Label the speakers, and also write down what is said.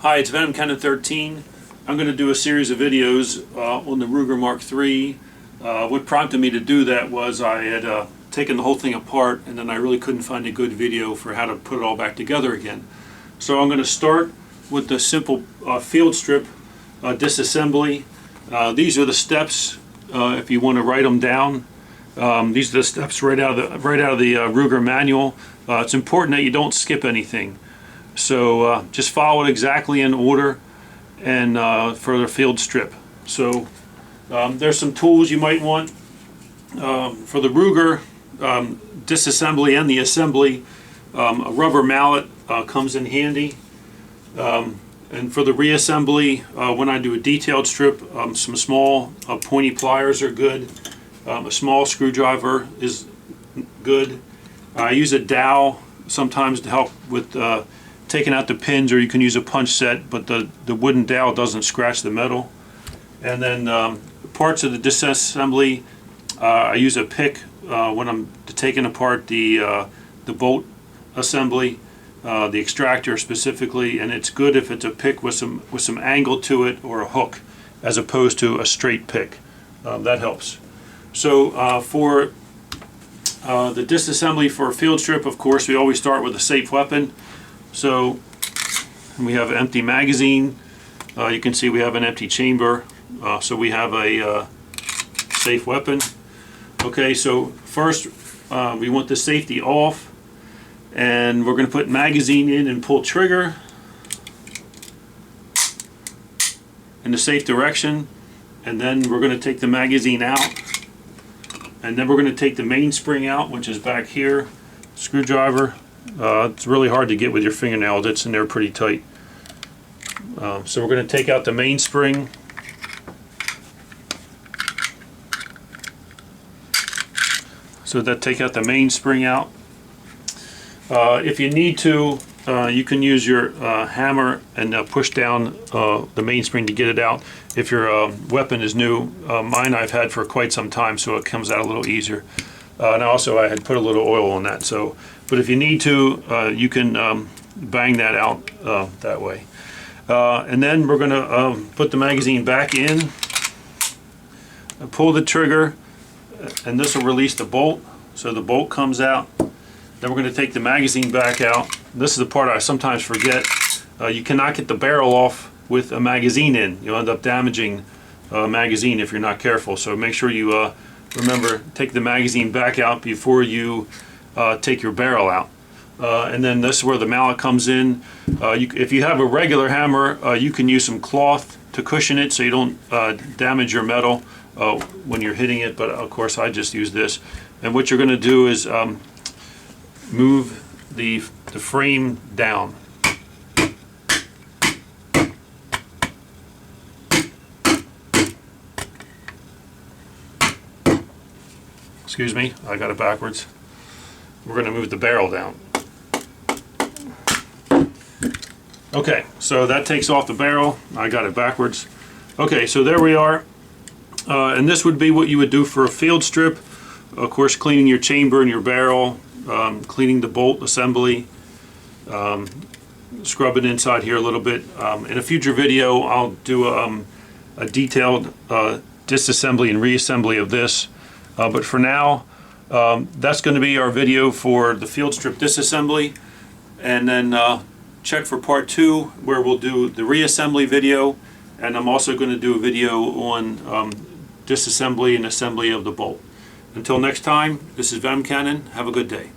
Speaker 1: Hi, it's Venom Cannon 13. I'm going to do a series of videos on the Ruger Mark III. What prompted me to do that was I had taken the whole thing apart, and then I really couldn't find a good video for how to put it all back together again. So I'm going to start with the simple field strip disassembly. These are the steps if you want to write them down. These are the steps right out of the Ruger manual. It's important that you don't skip anything. So just follow it exactly in order and for the field strip. So there's some tools you might want for the Ruger disassembly and the assembly. A rubber mallet comes in handy. And for the reassembly, when I do a detailed strip, some small pointy pliers are good. A small screwdriver is good. I use a dowel sometimes to help with taking out the pins, or you can use a punch set, but the wooden dowel doesn't scratch the metal. And then parts of the disassembly, I use a pick when I'm taking apart the bolt assembly, the extractor specifically, and it's good if it's a pick with some angle to it or a hook, as opposed to a straight pick. That helps. So for the disassembly for a field strip, of course, we always start with a safe weapon. So we have an empty magazine. You can see we have an empty chamber. So we have a safe weapon. Okay, so first we want the safety off, and we're going to put magazine in and pull trigger in the safe direction, and then we're going to take the magazine out, and then we're going to take the mainspring out, which is back here. Screwdriver. It's really hard to get with your fingernails. It's in there pretty tight. So we're going to take out the mainspring. So that take out the mainspring out. If you need to, you can use your hammer and push down the mainspring to get it out. If your weapon is new, mine I've had for quite some time, so it comes out a little easier. And also I had put a little oil on that. So, but if you need to, you can bang that out that way. And then we're going to put the magazine back in, pull the trigger, and this will release the bolt. So the bolt comes out. Then we're going to take the magazine back out. This is the part I sometimes forget. You cannot get the barrel off with a magazine in. You'll end up damaging a magazine if you're not careful. So make sure you remember, take the magazine back out before you take your barrel out. And then this is where the mallet comes in. If you have a regular hammer, you can use some cloth to cushion it so you don't damage your metal when you're hitting it, but of course I just use this. And what you're going to do is move the frame down. Excuse me, I got it backwards. We're going to move the barrel down. Okay, so that takes off the barrel. I got it backwards. Okay, so there we are. And this would be what you would do for a field strip. Of course, cleaning your chamber and your barrel, cleaning the bolt assembly, scrub it inside here a little bit. In a future video, I'll do a detailed disassembly and reassembly of this. But for now, that's going to be our video for the field strip disassembly, and then check for part 2 where we'll do the reassembly video, and I'm also going to do a video on disassembly and assembly of the bolt. Until next time, this is Venom Cannon. Have a good day.